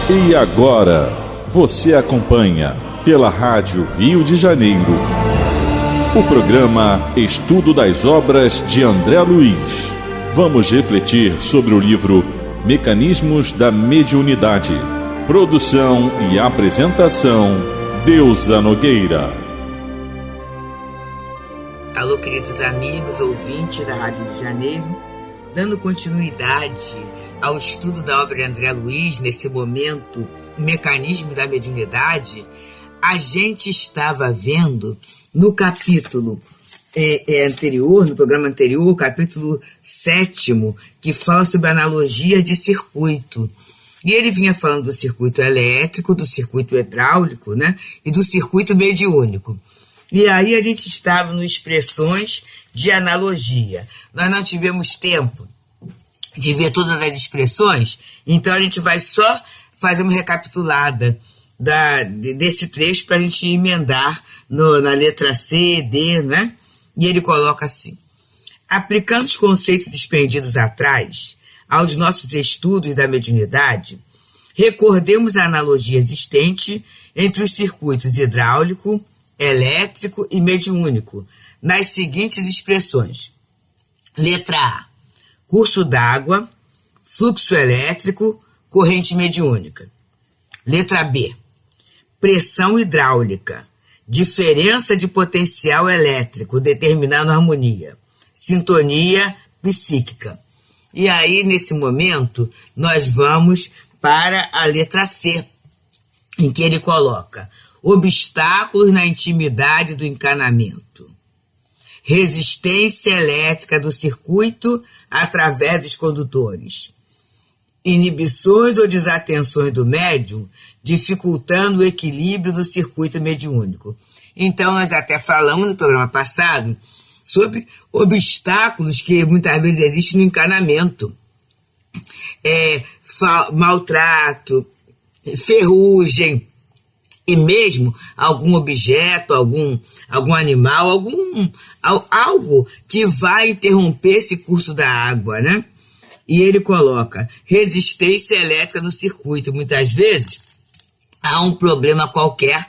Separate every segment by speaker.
Speaker 1: E agora, você acompanha pela Rádio Rio de Janeiro o programa Estudo das Obras de André Luiz. Vamos refletir sobre o livro Mecanismos da Mediunidade. Produção e apresentação, Deusa Nogueira.
Speaker 2: Alô, queridos amigos, ouvintes da Rádio Rio de Janeiro, dando continuidade ao estudo da obra de André Luiz, nesse momento, o mecanismo da mediunidade, a gente estava vendo no capítulo anterior, no programa anterior, capítulo 7º, que fala sobre a analogia de circuito. E ele vinha falando do circuito elétrico, do circuito hidráulico, né? E do circuito mediúnico. E aí a gente estava no expressões de analogia. Nós não tivemos tempo de ver todas as expressões, então a gente vai só fazer uma recapitulada desse trecho para a gente emendar na letra C, D, né? E ele coloca assim: aplicando os conceitos expendidos atrás aos nossos estudos da mediunidade, recordemos a analogia existente entre os circuitos hidráulico, elétrico e mediúnico, nas seguintes expressões. Letra A: curso d'água, fluxo elétrico, corrente mediúnica. Letra B: pressão hidráulica, diferença de potencial elétrico, determinando harmonia, sintonia psíquica. E aí, nesse momento, nós vamos para a letra C, em que ele coloca obstáculos na intimidade do encanamento, resistência elétrica do circuito através dos condutores, inibições ou desatenções do médium, dificultando o equilíbrio do circuito mediúnico. Então, nós até falamos no programa passado sobre obstáculos que muitas vezes existem no encanamento. Maltrato, ferrugem, e mesmo algum objeto, algum animal, algo que vai interromper esse curso da água, né? E ele coloca resistência elétrica no circuito. Muitas vezes há um problema qualquer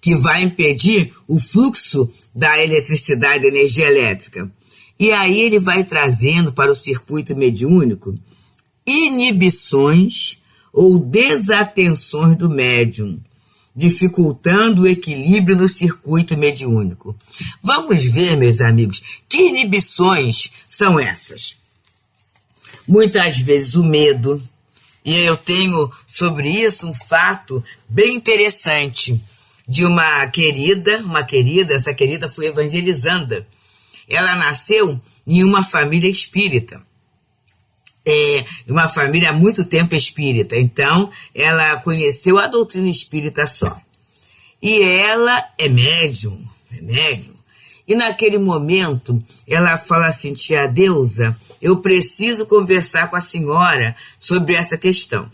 Speaker 2: que vai impedir o fluxo da eletricidade, da energia elétrica. E aí ele vai trazendo para o circuito mediúnico inibições ou desatenções do médium, dificultando o equilíbrio no circuito mediúnico. Vamos ver, meus amigos, que inibições são essas? Muitas vezes o medo, e eu tenho sobre isso um fato bem interessante de uma querida, essa querida foi evangelizanda. Ela nasceu em uma família espírita, uma família há muito tempo espírita, então ela conheceu a doutrina espírita só. E ela é médium. E naquele momento ela fala assim: tia Deusa, eu preciso conversar com a senhora sobre essa questão.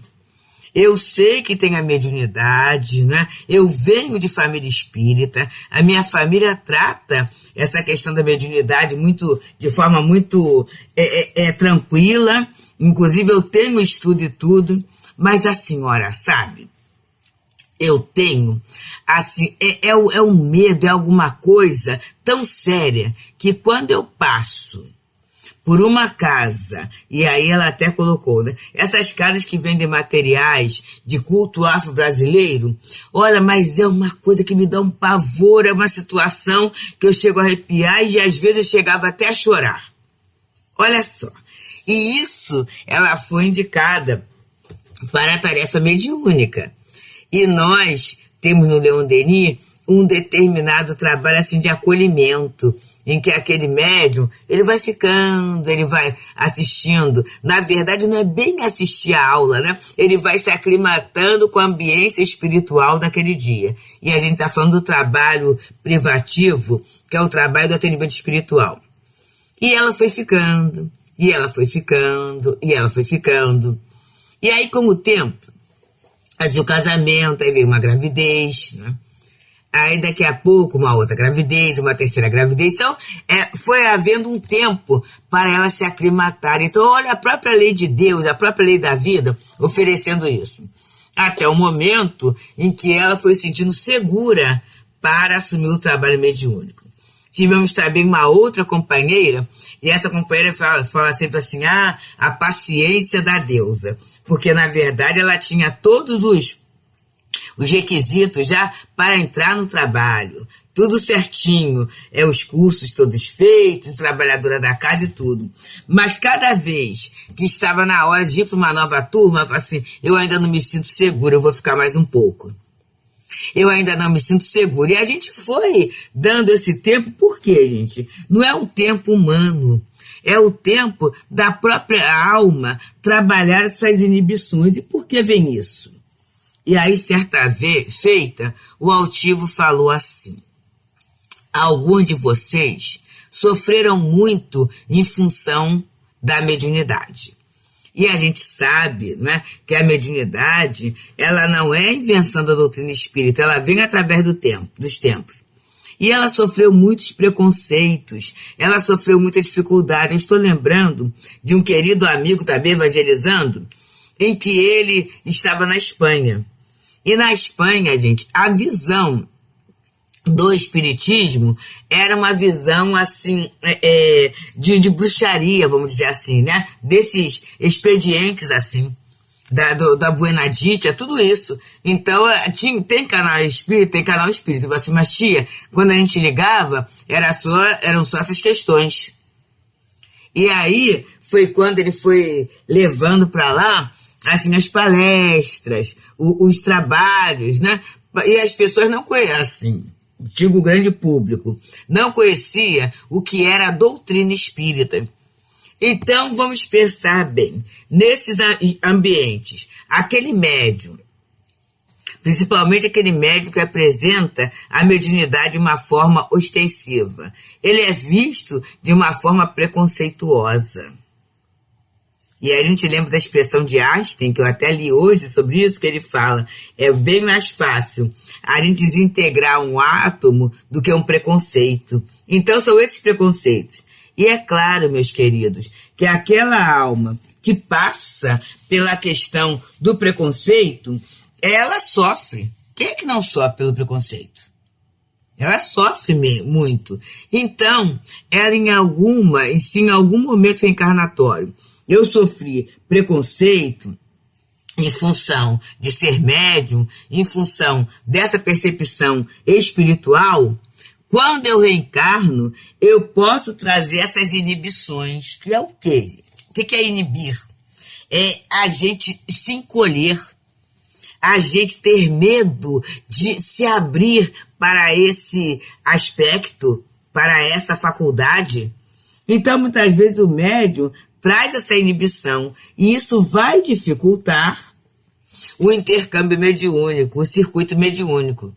Speaker 2: Eu sei que tem a mediunidade, né? Eu venho de família espírita, a minha família trata essa questão da mediunidade de forma muito tranquila, inclusive eu tenho estudo e tudo, mas a senhora sabe, eu tenho, assim, um medo, é alguma coisa tão séria que quando eu passo por uma casa, e aí ela até colocou, né? Essas casas que vendem materiais de culto afro-brasileiro, olha, mas é uma coisa que me dá um pavor, é uma situação que eu chego a arrepiar e às vezes eu chegava até a chorar. Olha só. E isso, ela foi indicada para a tarefa mediúnica. E nós temos no Leon Denis um determinado trabalho assim de acolhimento, em que aquele médium, ele vai ficando, ele vai assistindo. Na verdade, não é bem assistir a aula, né? Ele vai se aclimatando com a ambiência espiritual daquele dia. E a gente está falando do trabalho privativo, que é o trabalho do atendimento espiritual. E ela foi ficando, e ela foi ficando, e ela foi ficando. E aí, com o tempo, fazia o casamento, aí veio uma gravidez, né? Aí daqui a pouco uma outra gravidez, uma terceira gravidez. Então foi havendo um tempo para ela se aclimatar. Então olha a própria lei de Deus, a própria lei da vida oferecendo isso. até o momento em que ela foi se sentindo segura para assumir o trabalho mediúnico. Tivemos também uma outra companheira, e essa companheira fala sempre assim, a paciência da deusa, porque na verdade ela tinha todos os requisitos já para entrar no trabalho, tudo certinho, os cursos todos feitos, trabalhadora da casa e tudo. Mas cada vez que estava na hora de ir para uma nova turma, ela fala assim, eu ainda não me sinto segura, eu vou ficar mais um pouco. Eu ainda não me sinto segura. E a gente foi dando esse tempo, por quê, gente? Não é o tempo humano, é o tempo da própria alma trabalhar essas inibições. E por que vem isso? E aí, certa feita, o altivo falou assim, alguns de vocês sofreram muito em função da mediunidade. E a gente sabe, né, que a mediunidade, ela não é invenção da doutrina espírita, ela vem através dos tempos. E ela sofreu muitos preconceitos, ela sofreu muita dificuldade. Eu estou lembrando de um querido amigo também evangelizando, em que ele estava na Espanha. E na Espanha, gente, a visão do espiritismo era uma visão assim de bruxaria, vamos dizer assim, né? Desses expedientes assim da Buenadita, tudo isso. Então tem canal espírita, assim, mas tia, quando a gente ligava eram só essas questões. E aí foi quando ele foi levando para lá assim as palestras, os trabalhos, né? E as pessoas não conhecem. Digo, o grande público, não conhecia o que era a doutrina espírita. Então, vamos pensar bem, nesses ambientes, aquele médium, principalmente aquele médium que apresenta a mediunidade de uma forma ostensiva, ele é visto de uma forma preconceituosa. E a gente lembra da expressão de Einstein, que eu até li hoje sobre isso, que ele fala, é bem mais fácil a gente desintegrar um átomo do que um preconceito. Então são esses preconceitos. E é claro, meus queridos, que aquela alma que passa pela questão do preconceito, ela sofre. Quem é que não sofre pelo preconceito? Ela sofre muito. Então, ela em algum momento reencarnatório, eu sofri preconceito em função de ser médium, em função dessa percepção espiritual. Quando eu reencarno, eu posso trazer essas inibições, que é o quê, gente? O que é inibir? É a gente se encolher, a gente ter medo de se abrir para esse aspecto, para essa faculdade. Então, muitas vezes o médium traz essa inibição e isso vai dificultar o intercâmbio mediúnico, o circuito mediúnico,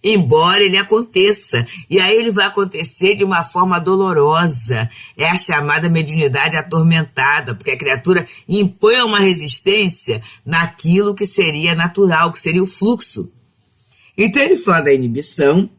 Speaker 2: embora ele aconteça. E aí ele vai acontecer de uma forma dolorosa. É a chamada mediunidade atormentada, porque a criatura impõe uma resistência naquilo que seria natural, que seria o fluxo. Então ele fala da inibição,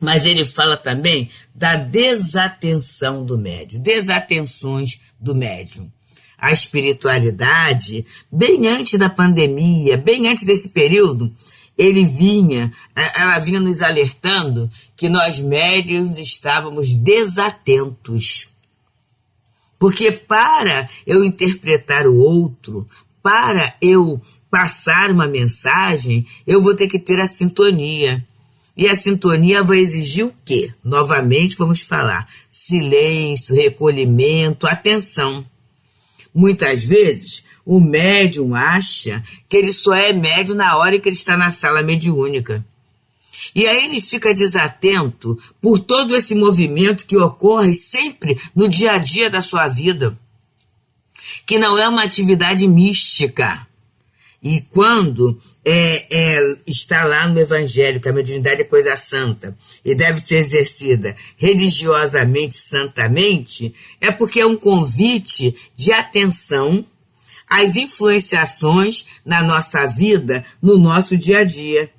Speaker 2: mas ele fala também da desatenção do médium, desatenções do médium. A espiritualidade, bem antes da pandemia, bem antes desse período, ela vinha nos alertando que nós médiuns estávamos desatentos. Porque para eu interpretar o outro, para eu passar uma mensagem, eu vou ter que ter a sintonia. E a sintonia vai exigir o quê? Novamente vamos falar, silêncio, recolhimento, atenção. Muitas vezes o médium acha que ele só é médium na hora que ele está na sala mediúnica. E aí ele fica desatento por todo esse movimento que ocorre sempre no dia a dia da sua vida, que não é uma atividade mística. E quando está lá no Evangelho que a mediunidade é coisa santa e deve ser exercida religiosamente, santamente, é porque é um convite de atenção às influenciações na nossa vida, no nosso dia a dia.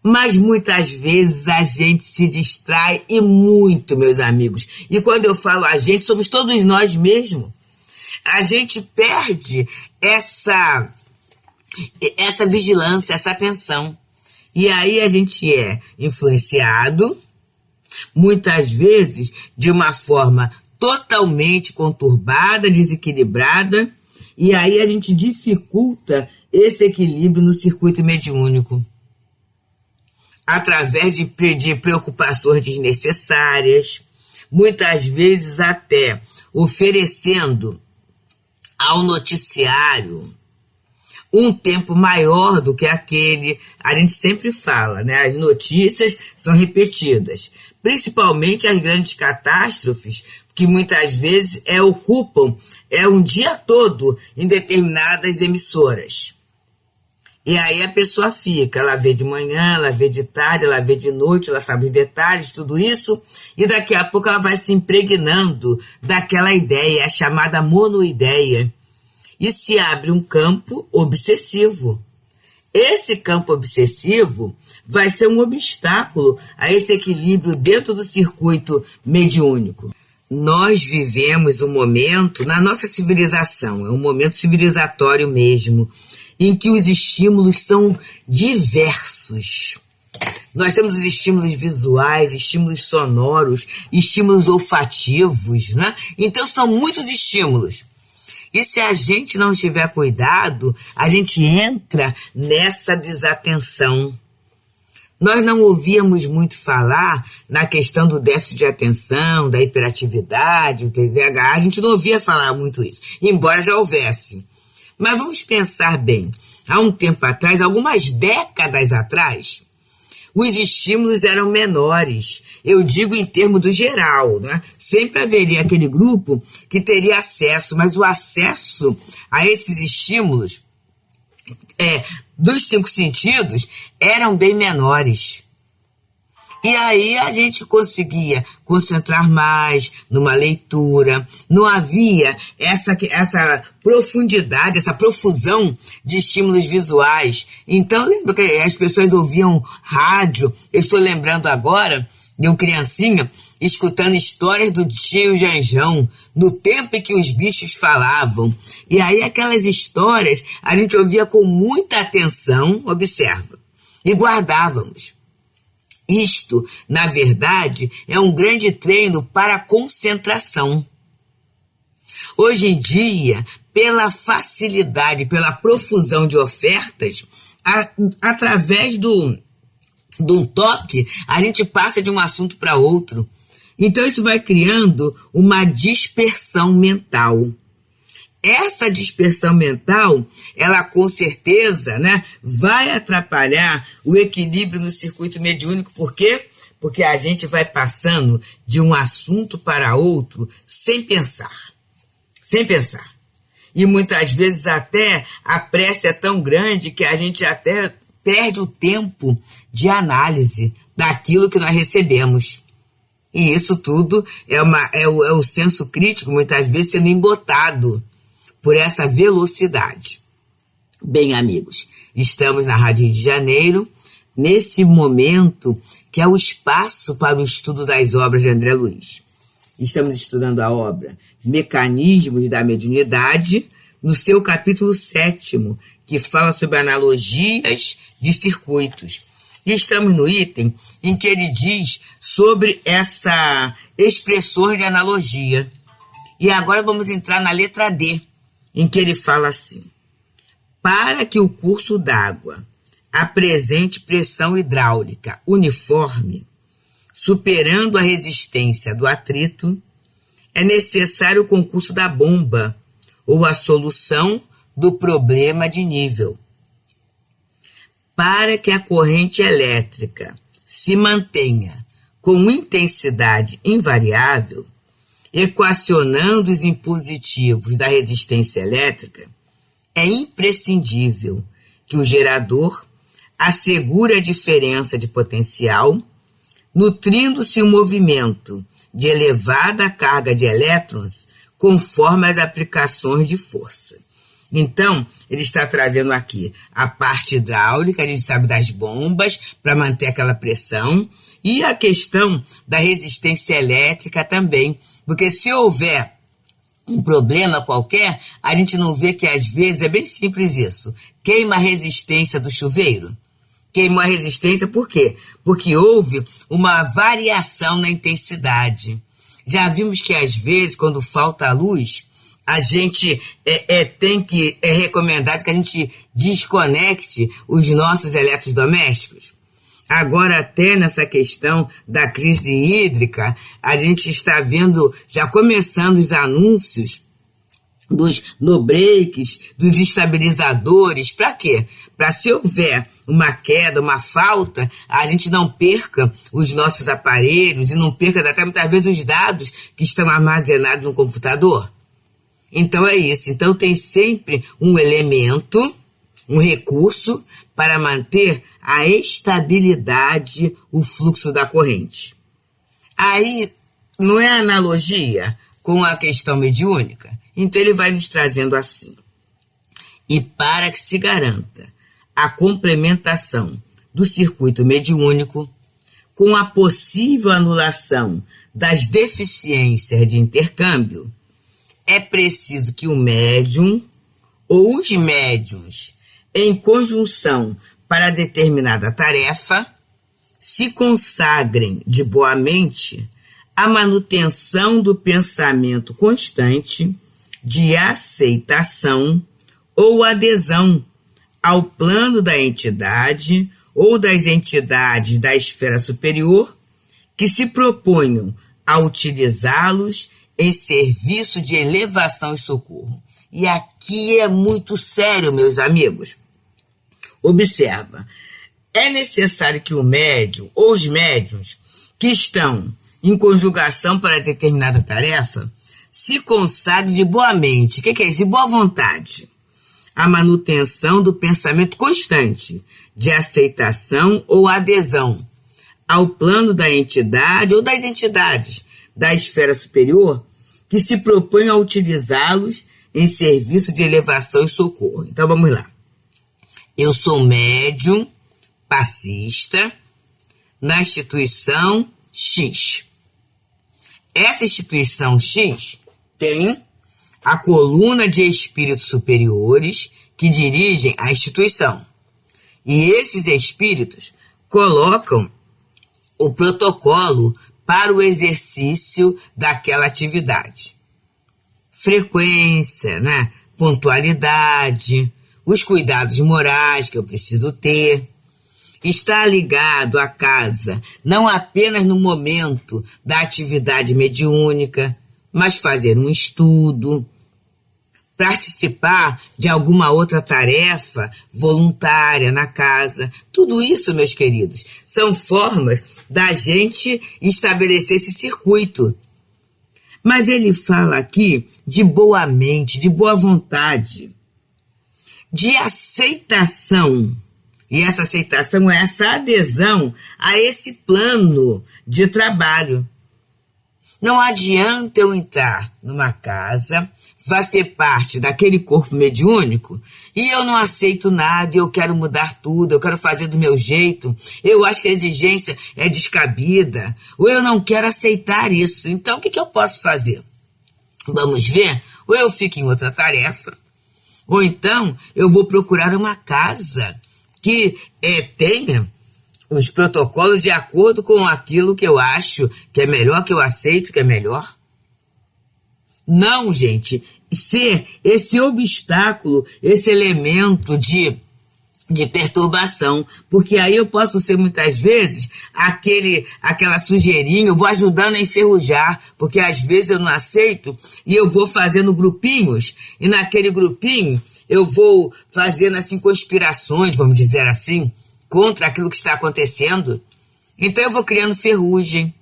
Speaker 2: Mas muitas vezes a gente se distrai e muito, meus amigos. E quando eu falo a gente, somos todos nós mesmos. A gente perde essa essa vigilância, essa atenção. E aí a gente é influenciado, muitas vezes de uma forma totalmente conturbada, desequilibrada, e aí a gente dificulta esse equilíbrio no circuito mediúnico, através de preocupações desnecessárias, muitas vezes até oferecendo ao noticiário um tempo maior do que aquele. A gente sempre fala, né? As notícias são repetidas, principalmente as grandes catástrofes, que muitas vezes ocupam um dia todo em determinadas emissoras. E aí a pessoa fica, ela vê de manhã, ela vê de tarde, ela vê de noite, ela sabe os detalhes, tudo isso, e daqui a pouco ela vai se impregnando daquela ideia, a chamada monoideia, e se abre um campo obsessivo. Esse campo obsessivo vai ser um obstáculo a esse equilíbrio dentro do circuito mediúnico. Nós vivemos um momento, na nossa civilização, é um momento civilizatório mesmo, em que os estímulos são diversos. Nós temos os estímulos visuais, estímulos sonoros, estímulos olfativos, né? Então são muitos estímulos. E se a gente não tiver cuidado, a gente entra nessa desatenção. Nós não ouvíamos muito falar na questão do déficit de atenção, da hiperatividade, o TDAH, a gente não ouvia falar muito isso, embora já houvesse. Mas vamos pensar bem, há um tempo atrás, algumas décadas atrás, os estímulos eram menores. Eu digo em termos do geral, né? Sempre haveria aquele grupo que teria acesso, mas o acesso a esses estímulos dos 5 sentidos eram bem menores. E aí a gente conseguia concentrar mais numa leitura, não havia essa profundidade, essa profusão de estímulos visuais. Então, lembra que as pessoas ouviam rádio, eu estou lembrando agora de uma criancinha escutando histórias do tio Janjão, no tempo em que os bichos falavam. E aí aquelas histórias a gente ouvia com muita atenção, observa, e guardávamos. Isto, na verdade, é um grande treino para a concentração. Hoje em dia, pela facilidade, pela profusão de ofertas, através de um toque, a gente passa de um assunto para outro. Então, isso vai criando uma dispersão mental. Essa dispersão mental, ela com certeza, né, vai atrapalhar o equilíbrio no circuito mediúnico. Por quê? Porque a gente vai passando de um assunto para outro sem pensar. Sem pensar. E muitas vezes até a pressa é tão grande que a gente até perde o tempo de análise daquilo que nós recebemos. E isso tudo é o senso crítico, muitas vezes, sendo embotado por essa velocidade. Bem, amigos, estamos na Rádio Rio de Janeiro, nesse momento que é o espaço para o estudo das obras de André Luiz. Estamos estudando a obra Mecanismos da Mediunidade, no seu capítulo 7º, que fala sobre analogias de circuitos. E estamos no item em que ele diz sobre essa expressor de analogia. E agora vamos entrar na letra D, em que ele fala assim: para que o curso d'água apresente pressão hidráulica uniforme, superando a resistência do atrito, é necessário o concurso da bomba ou a solução do problema de nível. Para que a corrente elétrica se mantenha com intensidade invariável, equacionando os impositivos da resistência elétrica, é imprescindível que o gerador assegure a diferença de potencial, nutrindo-se o movimento de elevada carga de elétrons conforme as aplicações de força. Então, ele está trazendo aqui a parte hidráulica, a gente sabe das bombas, para manter aquela pressão, e a questão da resistência elétrica também, porque se houver um problema qualquer, a gente não vê que às vezes é bem simples isso. Queima a resistência do chuveiro. Queimou a resistência por quê? Porque houve uma variação na intensidade. Já vimos que às vezes, quando falta a luz, a gente é recomendado que a gente desconecte os nossos eletrodomésticos. Agora, até nessa questão da crise hídrica, a gente está vendo, já começando os anúncios dos no-breaks, dos estabilizadores. Para quê? Para se houver uma queda, uma falta, a gente não perca os nossos aparelhos e não perca até muitas vezes os dados que estão armazenados no computador. Então é isso. Então tem sempre um elemento, um recurso para manter a estabilidade, o fluxo da corrente. Aí, não é analogia com a questão mediúnica? Então ele vai nos trazendo assim. E para que se garanta a complementação do circuito mediúnico, com a possível anulação das deficiências de intercâmbio, é preciso que o médium ou os médiuns, em conjunção para determinada tarefa, se consagrem de boa mente à manutenção do pensamento constante de aceitação ou adesão ao plano da entidade ou das entidades da esfera superior que se proponham a utilizá-los em serviço de elevação e socorro. E aqui é muito sério, meus amigos. Observa, é necessário que o médium ou os médiuns que estão em conjugação para determinada tarefa se consagre de boa mente. O que é isso? De boa vontade. A manutenção do pensamento constante de aceitação ou adesão ao plano da entidade ou das entidades da esfera superior que se propõem a utilizá-los em serviço de elevação e socorro. Então vamos lá. Eu sou médium, passista, na instituição X. Essa instituição X tem a coluna de espíritos superiores que dirigem a instituição. E esses espíritos colocam o protocolo para o exercício daquela atividade. Frequência, né? Pontualidade, os cuidados morais que eu preciso ter. Está ligado à casa não apenas no momento da atividade mediúnica, mas fazer um estudo, participar de alguma outra tarefa voluntária na casa. Tudo isso, meus queridos, são formas da gente estabelecer esse circuito. Mas ele fala aqui de boa mente, de boa vontade, de aceitação. E essa aceitação é essa adesão a esse plano de trabalho. Não adianta eu entrar numa casa, fazer parte daquele corpo mediúnico e eu não aceito nada, eu quero mudar tudo, eu quero fazer do meu jeito, eu acho que a exigência é descabida, ou eu não quero aceitar isso. Então o que eu posso fazer? Vamos ver? Ou eu fico em outra tarefa, ou então eu vou procurar uma casa que tenha os protocolos de acordo com aquilo que eu acho que é melhor, que eu aceito que é melhor. Não, gente, ser esse obstáculo, esse elemento de perturbação, porque aí eu posso ser muitas vezes aquela sujeirinha, eu vou ajudando a enferrujar, porque às vezes eu não aceito e eu vou fazendo grupinhos, e naquele grupinho eu vou fazendo assim conspirações, vamos dizer assim, contra aquilo que está acontecendo. Então eu vou criando ferrugem.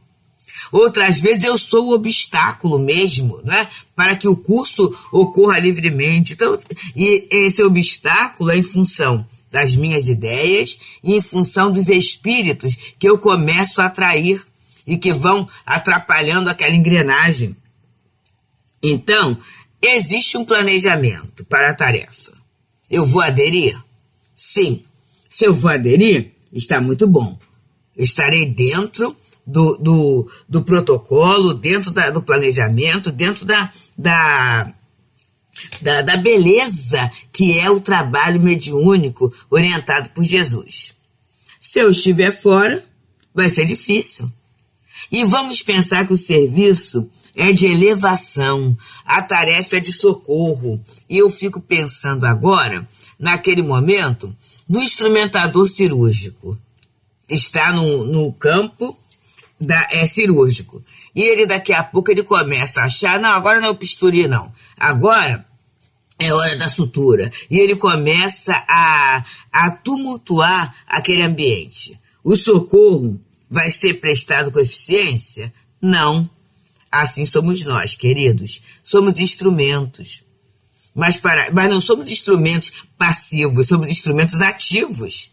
Speaker 2: Outras vezes eu sou o obstáculo mesmo, né, para que o curso ocorra livremente. Então, e esse obstáculo é em função das minhas ideias e em função dos espíritos que eu começo a atrair e que vão atrapalhando aquela engrenagem. Então, existe um planejamento para a tarefa. Eu vou aderir? Sim. Se eu vou aderir, está muito bom. Eu estarei dentro do protocolo, dentro do planejamento, dentro da beleza que é o trabalho mediúnico orientado por Jesus. Se eu estiver fora, vai ser difícil. E vamos pensar que o serviço é de elevação, a tarefa é de socorro. E eu fico pensando agora, naquele momento, no instrumentador cirúrgico. Está no campo cirúrgico. E ele daqui a pouco ele começa a achar, não, agora não é o bisturi não. Agora é hora da sutura. E ele começa a tumultuar aquele ambiente. O socorro vai ser prestado com eficiência? Não. Assim somos nós, queridos. Somos instrumentos. Mas não somos instrumentos passivos, somos instrumentos ativos.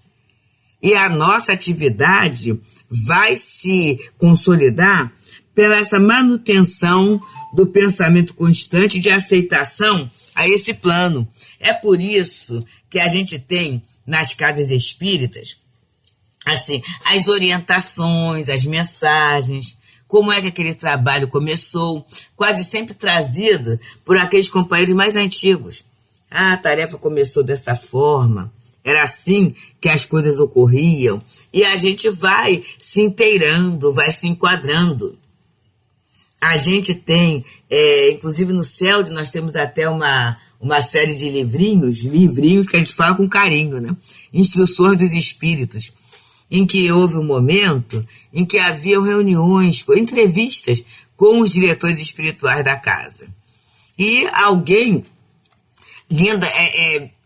Speaker 2: E a nossa atividade vai se consolidar pela essa manutenção do pensamento constante de aceitação a esse plano. É por isso que a gente tem nas casas espíritas assim, as orientações, as mensagens, como é que aquele trabalho começou, quase sempre trazido por aqueles companheiros mais antigos. A tarefa começou dessa forma, era assim que as coisas ocorriam, e a gente vai se inteirando, vai se enquadrando. A gente tem, inclusive no CELD, nós temos até uma série de livrinhos que a gente fala com carinho, né? Instruções dos Espíritos, em que houve um momento em que haviam reuniões, entrevistas com os diretores espirituais da casa. E alguém,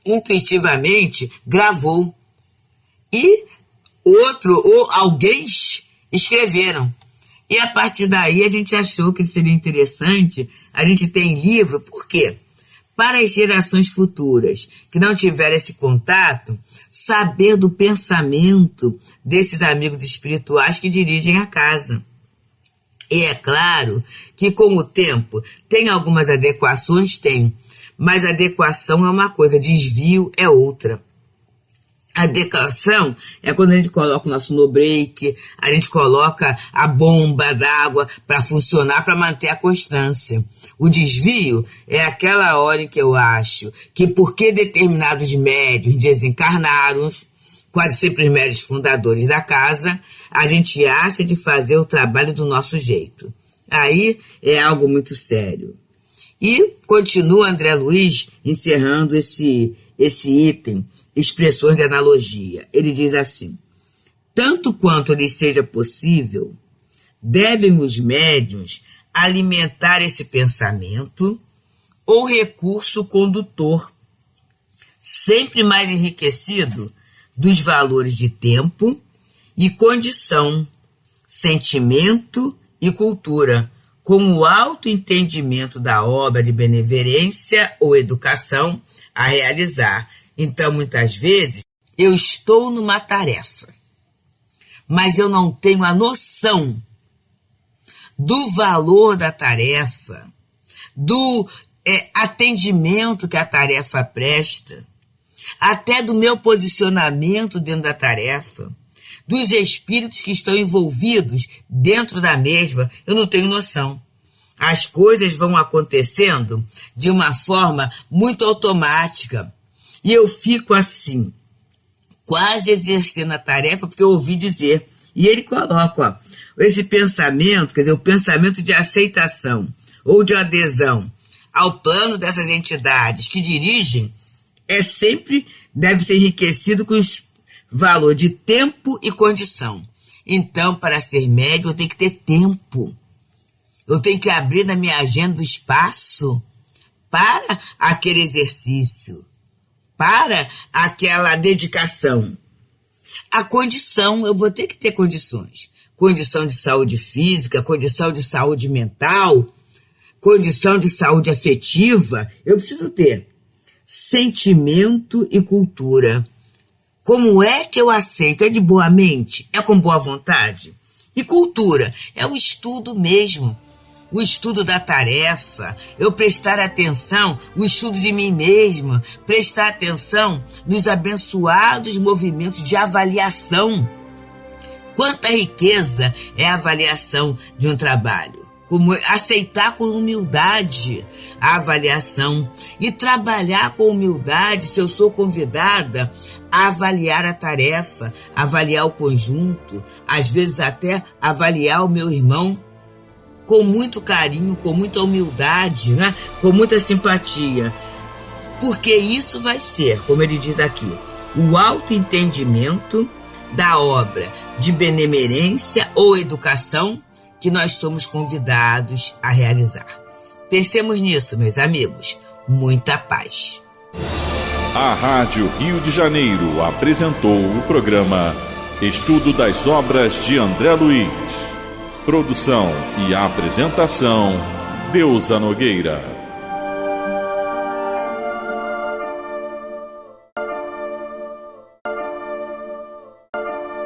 Speaker 2: intuitivamente, gravou. E alguém escreveram. E a partir daí a gente achou que seria interessante a gente ter em livro. Por quê? Para as gerações futuras que não tiverem esse contato, saber do pensamento desses amigos espirituais que dirigem a casa. E é claro que com o tempo tem algumas adequações, mas adequação é uma coisa, desvio é outra. Adequação é quando a gente coloca o nosso no-break, a gente coloca a bomba d'água para funcionar, para manter a constância. O desvio é aquela hora em que eu acho que porque determinados médiuns desencarnaram, quase sempre os médiuns fundadores da casa, a gente acha de fazer o trabalho do nosso jeito. Aí é algo muito sério. E continua André Luiz encerrando esse item, expressões de analogia. Ele diz assim: tanto quanto lhe seja possível, devem os médiuns alimentar esse pensamento ou recurso condutor, sempre mais enriquecido dos valores de tempo e condição, sentimento e cultura, como o autoentendimento da obra de benevolência ou educação a realizar. Então, muitas vezes, eu estou numa tarefa, mas eu não tenho a noção do valor da tarefa, do atendimento que a tarefa presta, até do meu posicionamento dentro da tarefa, dos espíritos que estão envolvidos dentro da mesma, eu não tenho noção. As coisas vão acontecendo de uma forma muito automática. E eu fico assim, quase exercendo a tarefa, porque eu ouvi dizer. E ele coloca, esse pensamento, quer dizer, o pensamento de aceitação ou de adesão ao plano dessas entidades que dirigem, sempre deve ser enriquecido com os valores de tempo e condição. Então, para ser médium, eu tenho que ter tempo. Eu tenho que abrir na minha agenda o espaço para aquele exercício, para aquela dedicação. A condição, eu vou ter que ter condições. Condição de saúde física, condição de saúde mental, condição de saúde afetiva. Eu preciso ter sentimento e cultura. Como é que eu aceito? É de boa mente? É com boa vontade? E cultura? É o estudo mesmo. O estudo da tarefa, eu prestar atenção, o estudo de mim mesma, prestar atenção nos abençoados movimentos de avaliação. Quanta riqueza é a avaliação de um trabalho. Como aceitar com humildade a avaliação e trabalhar com humildade se eu sou convidada a avaliar a tarefa, avaliar o conjunto, às vezes até avaliar o meu irmão com muito carinho, com muita humildade, né? Com muita simpatia. Porque isso vai ser, como ele diz aqui, o autoentendimento da obra de benemerência ou educação que nós somos convidados a realizar. Pensemos nisso, meus amigos. Muita paz.
Speaker 1: A Rádio Rio de Janeiro apresentou o programa Estudo das Obras de André Luiz. Produção e apresentação, Deusa Nogueira.